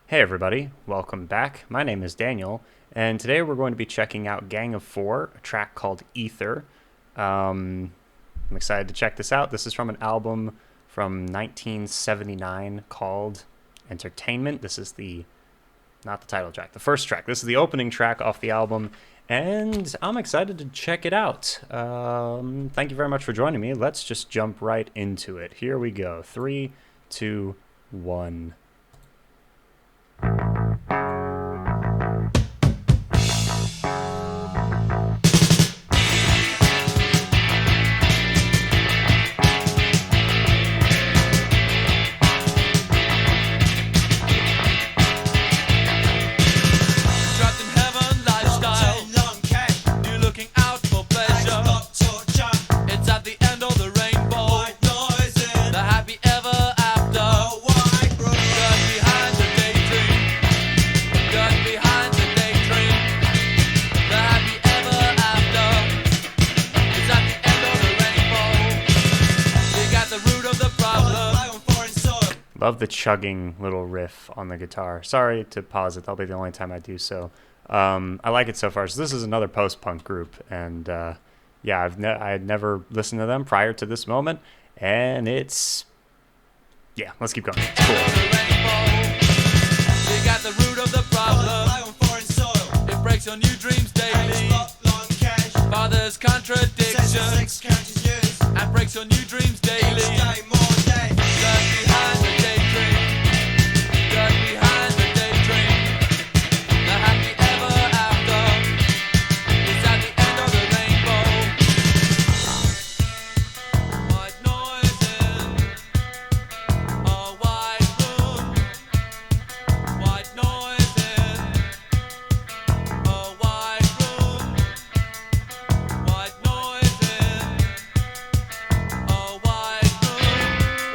Hey everybody, welcome back. My name is Daniel, and today we're going to be checking out Gang of Four, a track called Ether. I'm excited to check this out. This is from an album from 1979 called Entertainment. This is not the title track, the first track. This is the opening track off the album, and I'm excited to check it out. Thank you very much for joining me. Let's just jump right into it. Here we go. 3, 2, 1. Love the chugging little riff on the guitar. Sorry to pause it. That'll be the only time I do so. I like it so far. So this is another post-punk group, and yeah, I had never listened to them prior to this moment, and let's keep going. It's cool. You got the root of the problem. It breaks on new dreams daily. Father's contradictions and breaks on new dreams daily. Behind the daydream, behind the daydream. The happy ever after is at the end of the rainbow. White noises, a white room. White noises, a white room. White noises, a white room.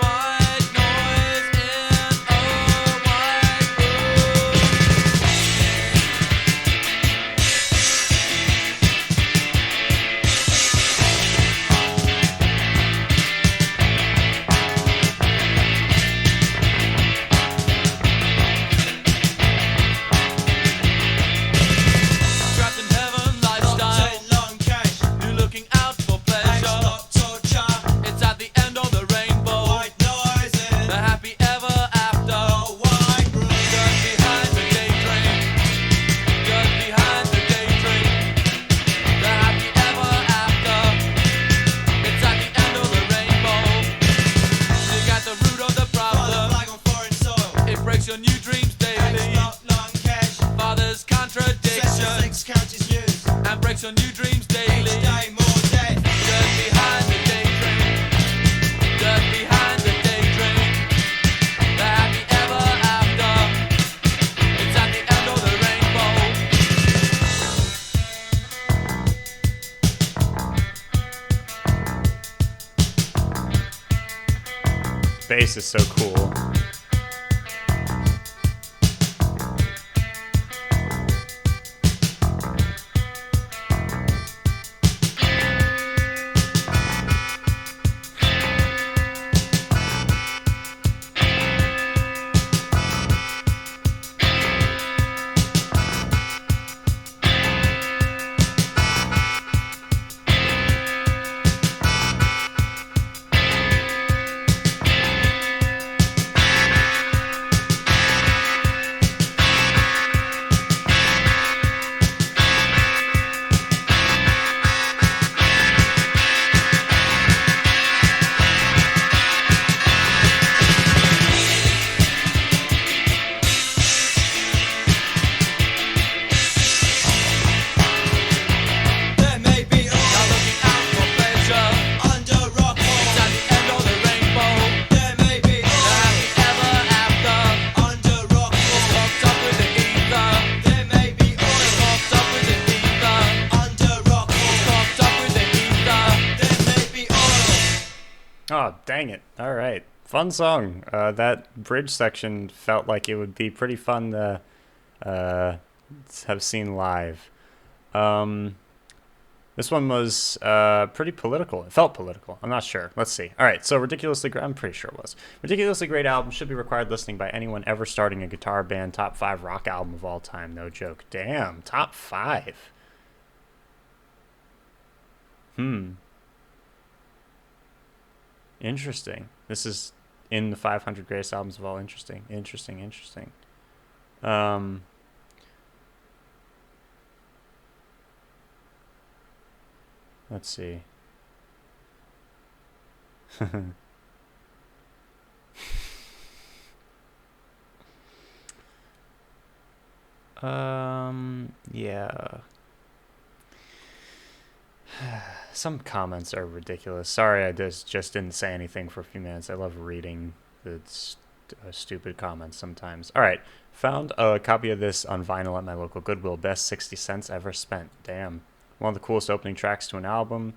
White noise in a white room. Trapped in heaven lifestyle. You're looking out for pleasure. It's at the end of the rainbow. The happy ever after. Just behind the daydream. Just behind the daydream. The happy ever after. It's at the end of the rainbow. You got the root of the problem. It breaks your new dreams daily. Father's contradictions and breaks your new dreams daily. Just behind the daydream. Just behind the daydream. The happy ever after. It's at the end of the rainbow. Bass is so cool. Oh, dang it. All right. Fun song. That bridge section felt like it would be pretty fun to have seen live. This one was pretty political. It felt political. I'm not sure. Let's see. All right, so Ridiculously Great. I'm pretty sure it was. Ridiculously Great album should be required listening by anyone ever starting a guitar band. Top 5 rock album of all time. No joke. Damn, top 5. Interesting. This is in the 500 greatest albums of all. Interesting. Um, let's see. Yeah. Some comments are ridiculous. Sorry, I just didn't say anything for a few minutes. I love reading the stupid comments sometimes. All right, found a copy of this on vinyl at my local Goodwill. Best 60 cents ever spent. Damn. One of the coolest opening tracks to an album.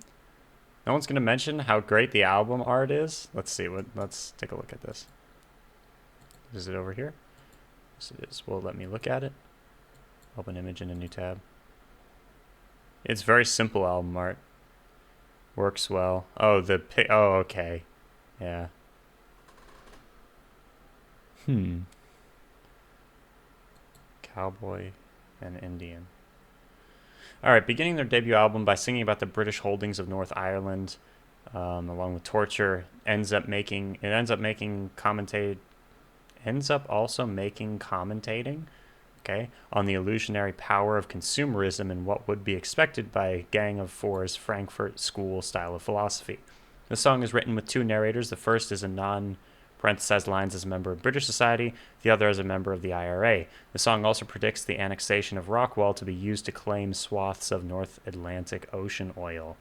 No one's gonna mention how great the album art is. Let's see. Let's take a look at this. Is it over here? Yes, it is. Will it let me look at it? Open image in a new tab. It's very simple album art. Works well. Oh, oh, okay. Yeah. Cowboy and Indian. Alright, beginning their debut album by singing about the British holdings of North Ireland, along with torture, ends up also making commentating, okay, on the illusionary power of consumerism and what would be expected by Gang of Four's Frankfurt School style of philosophy. The song is written with two narrators. The first is a non-parenthesized lines as a member of British society, the other as a member of the IRA. The song also predicts the annexation of Rockwall to be used to claim swaths of North Atlantic Ocean oil.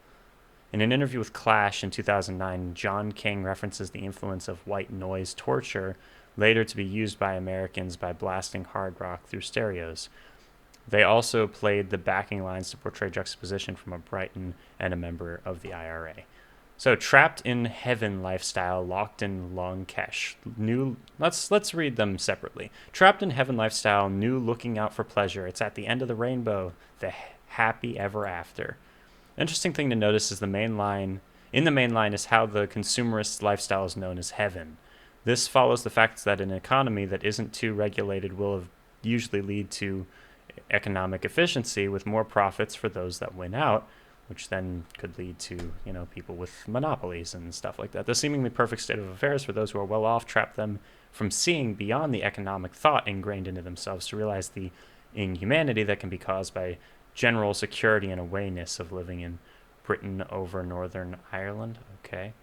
In an interview with Clash in 2009, John King references the influence of white noise torture, later to be used by Americans by blasting hard rock through stereos. They also played the backing lines to portray juxtaposition from a Brighton and a member of the IRA. So, trapped in heaven lifestyle, locked in Longkesh. Let's read them separately. Trapped in heaven lifestyle, new looking out for pleasure. It's at the end of the rainbow, the happy ever after. Interesting thing to notice is the main line is how the consumerist lifestyle is known as heaven. This follows the fact that an economy that isn't too regulated will usually lead to economic efficiency with more profits for those that win out, which then could lead to, people with monopolies and stuff like that. The seemingly perfect state of affairs for those who are well off trap them from seeing beyond the economic thought ingrained into themselves to realize the inhumanity that can be caused by general security and awareness of living in Britain over Northern Ireland. Okay.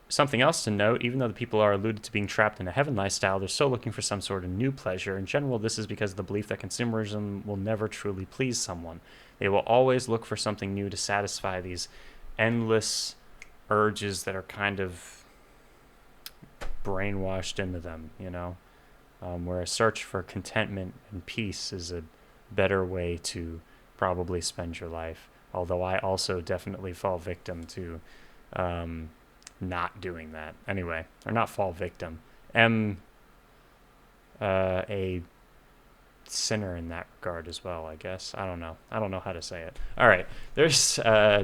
Something else to note, even though the people are alluded to being trapped in a heaven lifestyle, they're still looking for some sort of new pleasure. In general, this is because of the belief that consumerism will never truly please someone. They will always look for something new to satisfy these endless urges that are kind of brainwashed into them, where a search for contentment and peace is a better way to probably spend your life. Although I also definitely fall victim to not doing that. Anyway, or not fall victim. Am a sinner in that regard as well, I guess. I don't know how to say it. All right. There's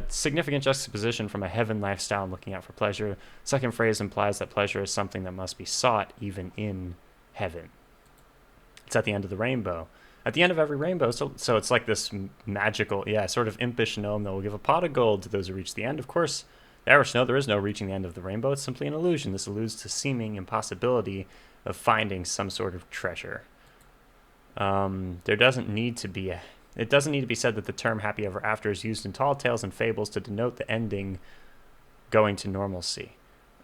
significant juxtaposition from a heaven lifestyle and looking out for pleasure. Second phrase implies that pleasure is something that must be sought even in heaven. It's at the end of the rainbow. At the end of every rainbow, so it's like this magical, sort of impish gnome that will give a pot of gold to those who reach the end. Of course, the Irish know there is no reaching the end of the rainbow. It's simply an illusion. This alludes to seeming impossibility of finding some sort of treasure. It doesn't need to be said that the term happy ever after is used in tall tales and fables to denote the ending going to normalcy.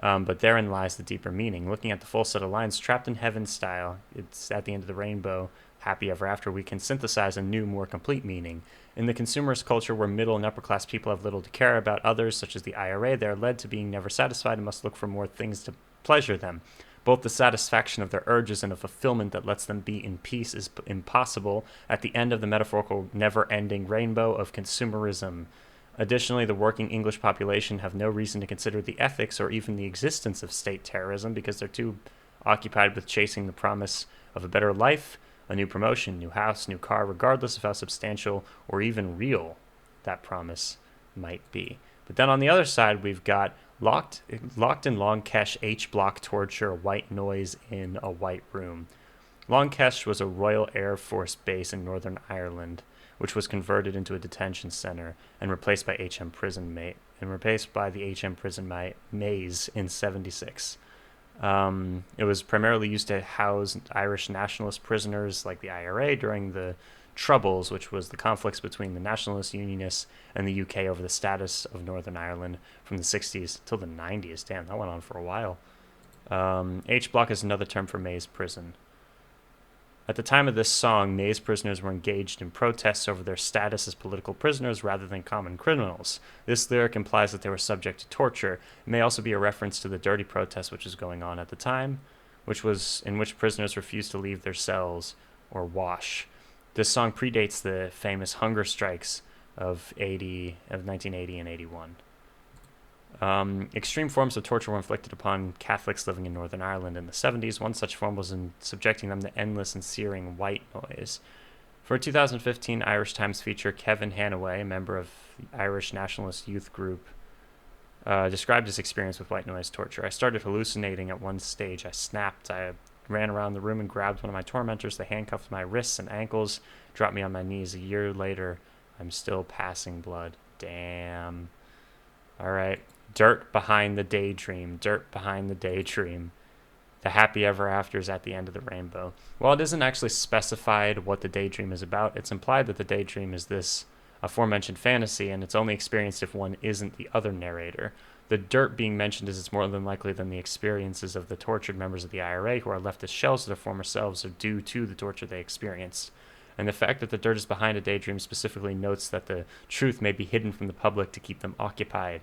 But therein lies the deeper meaning. Looking at the full set of lines, trapped in heaven style, it's at the end of the rainbow, happy ever after, we can synthesize a new, more complete meaning. In the consumerist culture where middle and upper class people have little to care about others, such as the IRA, they are led to being never satisfied and must look for more things to pleasure them. Both the satisfaction of their urges and a fulfillment that lets them be in peace is impossible at the end of the metaphorical never-ending rainbow of consumerism. Additionally, the working English population have no reason to consider the ethics or even the existence of state terrorism because they're too occupied with chasing the promise of a better life a new promotion, new house, new car, regardless of how substantial or even real that promise might be. But then on the other side, we've got locked in Long Kesh H block torture, white noise in a white room. Long Kesh was a Royal Air Force base in Northern Ireland, which was converted into a detention center and replaced by the HM prison Maze in '76. It was primarily used to house Irish nationalist prisoners like the IRA during the Troubles, which was the conflicts between the nationalist unionists and the UK over the status of Northern Ireland from the 60s till the 90s. Damn, that went on for a while. H block is another term for Maze prison. At the time of this song, Maze prisoners were engaged in protests over their status as political prisoners rather than common criminals. This lyric implies that they were subject to torture. It may also be a reference to the dirty protest which was going on at the time, in which prisoners refused to leave their cells or wash. This song predates the famous hunger strikes of 1980 and 81. Extreme forms of torture were inflicted upon Catholics living in Northern Ireland in the 70s. One such form was in subjecting them to endless and searing white noise. For a 2015 Irish Times feature, Kevin Hanaway, a member of the Irish Nationalist Youth Group, described his experience with white noise torture. I started hallucinating at one stage. I snapped. I ran around the room and grabbed one of my tormentors. They handcuffed my wrists and ankles, dropped me on my knees. A year later, I'm still passing blood. Damn. All right. Dirt behind the daydream. Dirt behind the daydream. The happy ever after is at the end of the rainbow. While it isn't actually specified what the daydream is about, it's implied that the daydream is this aforementioned fantasy, and it's only experienced if one isn't the other narrator. The dirt being mentioned is it's more than likely than the experiences of the tortured members of the IRA who are left as shells of their former selves are due to the torture they experienced. And the fact that the dirt is behind a daydream specifically notes that the truth may be hidden from the public to keep them occupied.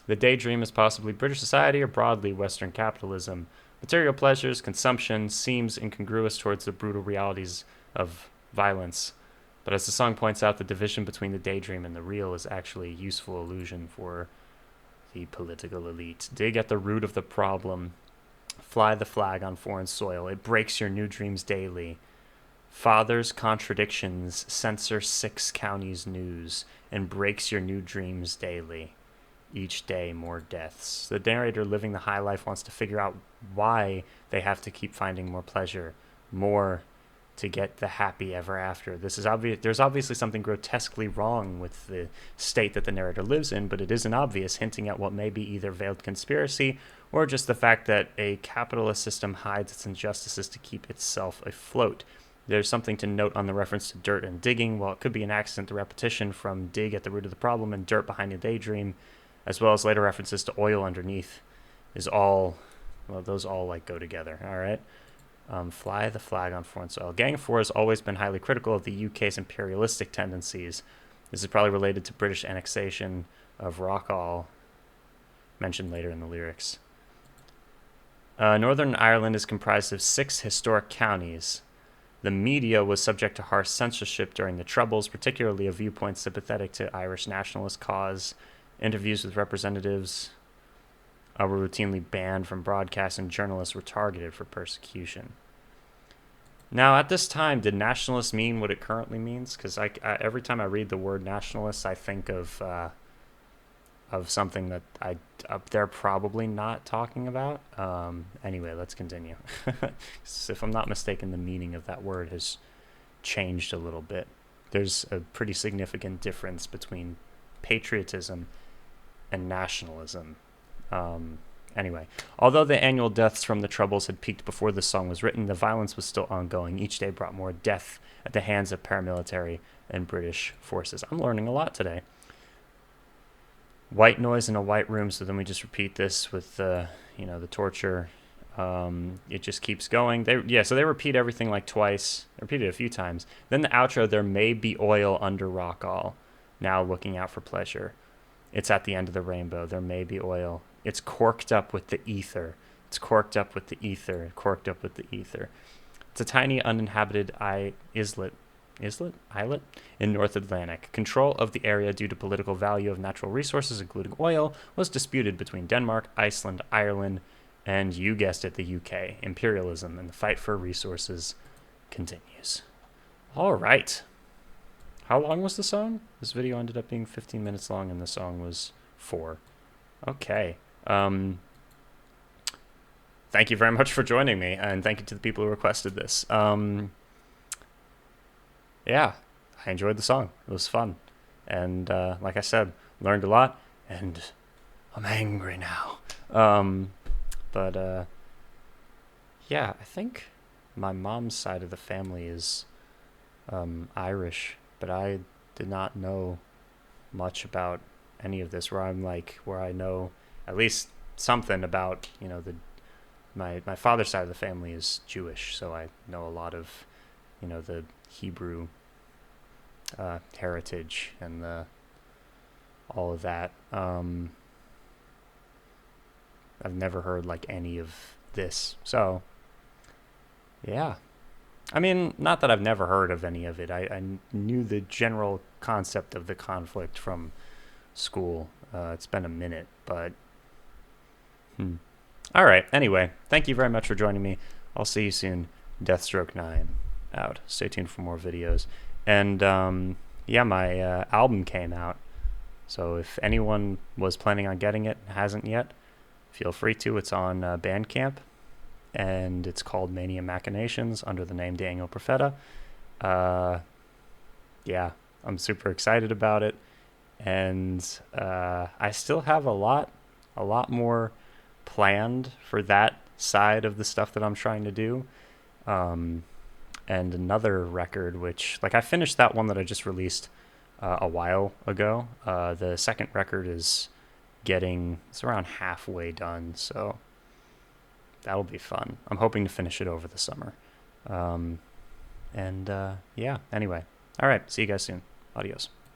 The daydream is possibly British society or broadly Western capitalism. Material pleasures, consumption seems incongruous towards the brutal realities of violence. But as the song points out, the division between the daydream and the real is actually a useful illusion for the political elite. Dig at the root of the problem. Fly the flag on foreign soil. It breaks your new dreams daily. Father's contradictions censor 6 counties' news and breaks your new dreams daily. Each day, more deaths. The narrator living the high life wants to figure out why they have to keep finding more pleasure, more to get the happy ever after. This is obvious. There's obviously something grotesquely wrong with the state that the narrator lives in, but it isn't obvious, hinting at what may be either veiled conspiracy or just the fact that a capitalist system hides its injustices to keep itself afloat. There's something to note on the reference to dirt and digging. While it could be an accident, the repetition from dig at the root of the problem and dirt behind the daydream, as well as later references to oil underneath, is all, well, those all like go together. All right. Fly the flag on foreign soil. Gang of Four has always been highly critical of the UK's imperialistic tendencies. This is probably related to British annexation of Rockall, mentioned later in the lyrics. Northern Ireland is comprised of 6 historic counties. The media was subject to harsh censorship during the Troubles, particularly of viewpoints sympathetic to Irish nationalist cause. Interviews with representatives were routinely banned from broadcast, and journalists were targeted for persecution. Now, at this time, did nationalist mean what it currently means? Because every time I read the word nationalist, I think of something that they're probably not talking about. Anyway, let's continue. If I'm not mistaken, the meaning of that word has changed a little bit. There's a pretty significant difference between patriotism and nationalism. Anyway, although the annual deaths from the Troubles had peaked before this song was written, the violence was still ongoing. Each day brought more death at the hands of paramilitary and British forces. I'm learning a lot today. White noise in a white room, so then we just repeat this with the torture. It just keeps going. So they repeat everything like twice. They repeat it a few times. Then the outro, there may be oil under Rockall. Now looking out for pleasure. It's at the end of the rainbow. There may be oil. It's corked up with the ether. It's corked up with the ether. Corked up with the ether. It's a tiny uninhabited islet in North Atlantic. Control of the area due to political value of natural resources, including oil, was disputed between Denmark, Iceland, Ireland, and, you guessed it, the UK. Imperialism and the fight for resources continues. All right. How long was the song? This video ended up being 15 minutes long, and the song was 4. Okay. Thank you very much for joining me, and thank you to the people who requested this. Yeah, I enjoyed the song. It was fun. And like I said, learned a lot, and I'm angry now. But yeah, I think my mom's side of the family is Irish, but I did not know much about any of this. Where I know at least something about, my father's side of the family is Jewish, so I know a lot of, the Hebrew heritage and all of that. I've never heard like any of this, so yeah. I mean, not that I've never heard of any of it. I knew the general concept of the conflict from school. It's been a minute, but all right. Anyway, thank you very much for joining me. I'll see you soon. Deathstroke 9 out. Stay tuned for more videos. And yeah, my album came out. So if anyone was planning on getting it and hasn't yet, feel free to. It's on Bandcamp, and it's called Mania Machinations under the name Daniel Profeta. Yeah, I'm super excited about it, and I still have a lot more planned for that side of the stuff that I'm trying to do. And another record, which, like, I finished that one that I just released a while ago. The second record is it's around halfway done, so that'll be fun. I'm hoping to finish it over the summer. Yeah, anyway. All right, see you guys soon. Adios.